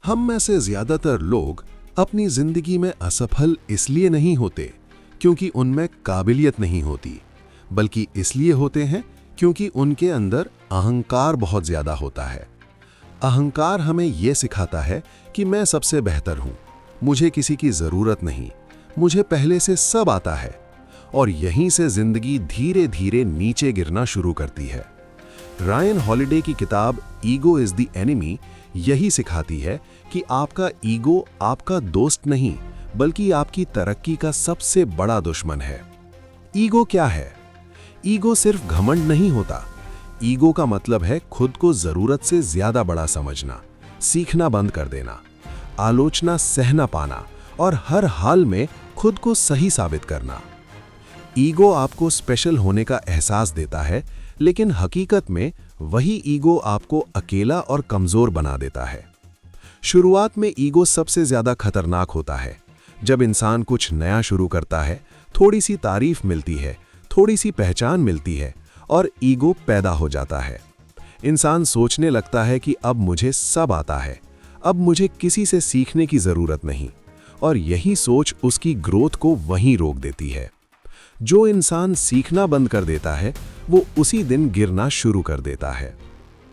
हम में से ज्यादातर लोग अपनी जिंदगी में असफल इसलिए नहीं होते क्योंकि उनमें काबिलियत नहीं होती, बल्कि इसलिए होते हैं क्योंकि उनके अंदर अहंकार बहुत ज्यादा होता है। अहंकार हमें यह सिखाता है कि मैं सबसे बेहतर हूं, मुझे किसी की जरूरत नहीं, मुझे पहले से सब आता है। और यहीं से जिंदगी धीरे धीरे नीचे गिरना शुरू करती है। रायन हॉलिडे की किताब ईगो इज द एनिमी यही सिखाती है कि आपका ईगो आपका दोस्त नहीं, बल्कि आपकी तरक्की का सबसे बड़ा दुश्मन है। ईगो क्या है? ईगो सिर्फ घमंड नहीं होता। ईगो का मतलब है खुद को जरूरत से ज्यादा बड़ा समझना, सीखना बंद कर देना, आलोचना सह न पाना और हर हाल में खुद को सही साबित करना। ईगो आपको स्पेशल होने का एहसास देता है, लेकिन हकीकत में वही ईगो आपको अकेला और कमजोर बना देता है। शुरुआत में ईगो सबसे ज्यादा खतरनाक होता है। जब इंसान कुछ नया शुरू करता है, थोड़ी सी तारीफ मिलती है, थोड़ी सी पहचान मिलती है और ईगो पैदा हो जाता है। इंसान सोचने लगता है कि अब मुझे सब आता है, अब मुझे किसी से सीखने की जरूरत नहीं, और यही सोच उसकी ग्रोथ को वहीं रोक देती है। जो इंसान सीखना बंद कर देता है, वो उसी दिन गिरना शुरू कर देता है।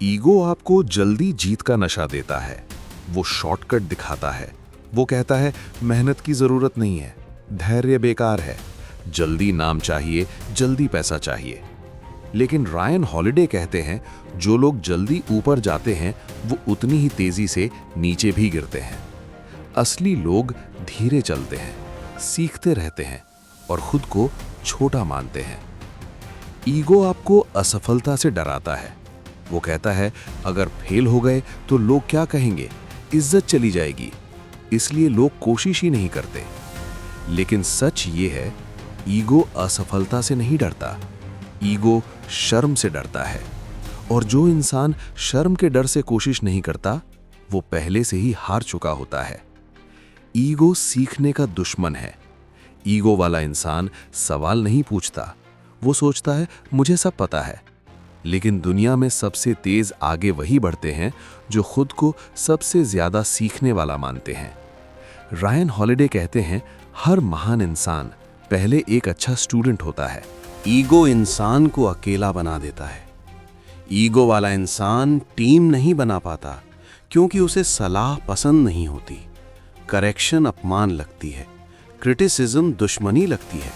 ईगो आपको जल्दी जीत का नशा देता है। वो शॉर्टकट दिखाता है। वो कहता है मेहनत की जरूरत नहीं है, धैर्य बेकार है, जल्दी नाम चाहिए, जल्दी पैसा चाहिए। लेकिन रायन हॉलिडे कहते हैं जो लोग जल्दी ऊपर जाते हैं वो उतनी ही तेजी से नीचे भी गिरते हैं। असली लोग धीरे चलते हैं, सीखते रहते हैं और खुद को छोटा मानते हैं। ईगो आपको असफलता से डराता है। वो कहता है अगर फेल हो गए तो लोग क्या कहेंगे, इज्जत चली जाएगी, इसलिए लोग कोशिश ही नहीं करते। लेकिन सच ये है, ईगो असफलता से नहीं डरता, ईगो शर्म से डरता है। और जो इंसान शर्म के डर से कोशिश नहीं करता, वो पहले से ही हार चुका होता है। ईगो सीखने का दुश्मन है। ईगो वाला इंसान सवाल नहीं पूछता, वो सोचता है मुझे सब पता है। लेकिन दुनिया में सबसे तेज आगे वही बढ़ते हैं जो खुद को सबसे ज्यादा सीखने वाला मानते हैं। रायन हॉलिडे कहते हैं हर महान इंसान पहले एक अच्छा स्टूडेंट होता है। ईगो इंसान को अकेला बना देता है। ईगो वाला इंसान टीम नहीं बना पाता क्योंकि उसे सलाह पसंद नहीं होती, करेक्शन अपमान लगती है, क्रिटिसिज्म दुश्मनी लगती है।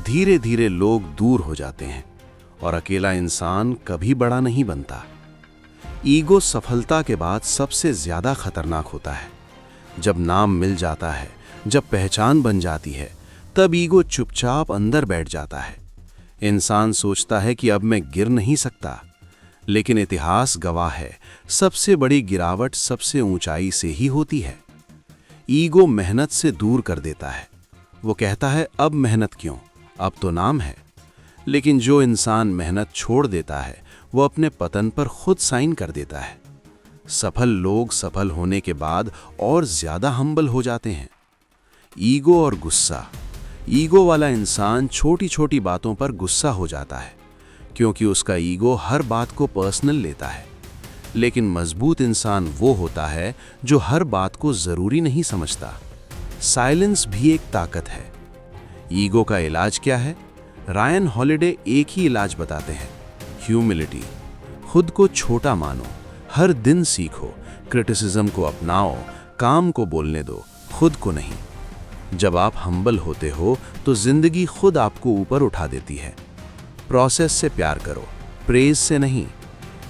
धीरे धीरे लोग दूर हो जाते हैं और अकेला इंसान कभी बड़ा नहीं बनता। ईगो सफलता के बाद सबसे ज्यादा खतरनाक होता है। जब नाम मिल जाता है, जब पहचान बन जाती है, तब ईगो चुपचाप अंदर बैठ जाता है। इंसान सोचता है कि अब मैं गिर नहीं सकता, लेकिन इतिहास गवाह है सबसे बड़ी गिरावट सबसे ऊंचाई से ही होती है। ईगो मेहनत से दूर कर देता है। वो कहता है अब मेहनत क्यों, अब तो नाम है। लेकिन जो इंसान मेहनत छोड़ देता है, वो अपने पतन पर खुद साइन कर देता है। सफल लोग सफल होने के बाद और ज्यादा हम्बल हो जाते हैं। ईगो और गुस्सा। ईगो वाला इंसान छोटी छोटी बातों पर गुस्सा हो जाता है क्योंकि उसका ईगो हर बात को पर्सनल लेता है। लेकिन मजबूत इंसान वो होता है जो हर बात को जरूरी नहीं समझता। साइलेंस भी एक ताकत है। ईगो का इलाज क्या है? रायन हॉलिडे एक ही इलाज बताते हैं, ह्यूमिलिटी। खुद को छोटा मानो, हर दिन सीखो, क्रिटिसिज्म को अपनाओ, काम को बोलने दो, खुद को नहीं। जब आप हम्बल होते हो तो जिंदगी खुद आपको ऊपर उठा देती है। प्रोसेस से प्यार करो, प्रेज से नहीं।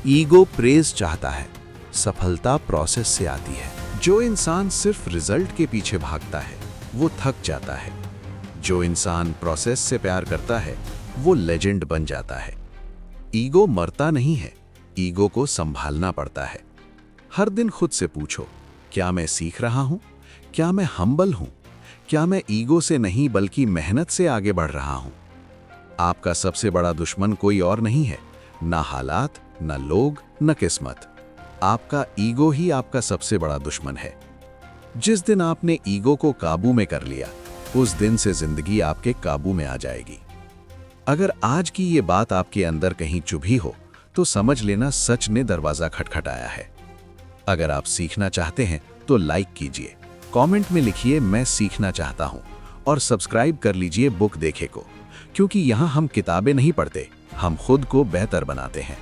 ईगो प्रेज चाहता है, सफलता प्रोसेस से आती है। जो इंसान सिर्फ रिजल्ट के पीछे भागता है वो थक जाता है। जो इंसान प्रोसेस से प्यार करता है वो लेजेंड बन जाता है। ईगो मरता नहीं है, ईगो को संभालना पड़ता है। हर दिन खुद से पूछो, क्या मैं सीख रहा हूं? क्या मैं हम्बल हूं? क्या मैं ईगो से नहीं बल्कि मेहनत से आगे बढ़ रहा हूं? आपका सबसे बड़ा दुश्मन कोई और नहीं है, ना हालात, ना लोग, ना किस्मत। आपका ईगो ही आपका सबसे बड़ा दुश्मन है। जिस दिन आपने ईगो को काबू में कर लिया, उस दिन से जिंदगी आपके काबू में आ जाएगी। अगर आज की ये बात आपके अंदर कहीं चुभी हो तो समझ लेना सच ने दरवाजा खटखटाया है। अगर आप सीखना चाहते हैं तो लाइक कीजिए, कमेंट में लिखिए मैं सीखना चाहता हूं और सब्सक्राइब कर लीजिए बुक देखे को, क्योंकि यहाँ हम किताबें नहीं पढ़ते, हम खुद को बेहतर बनाते हैं।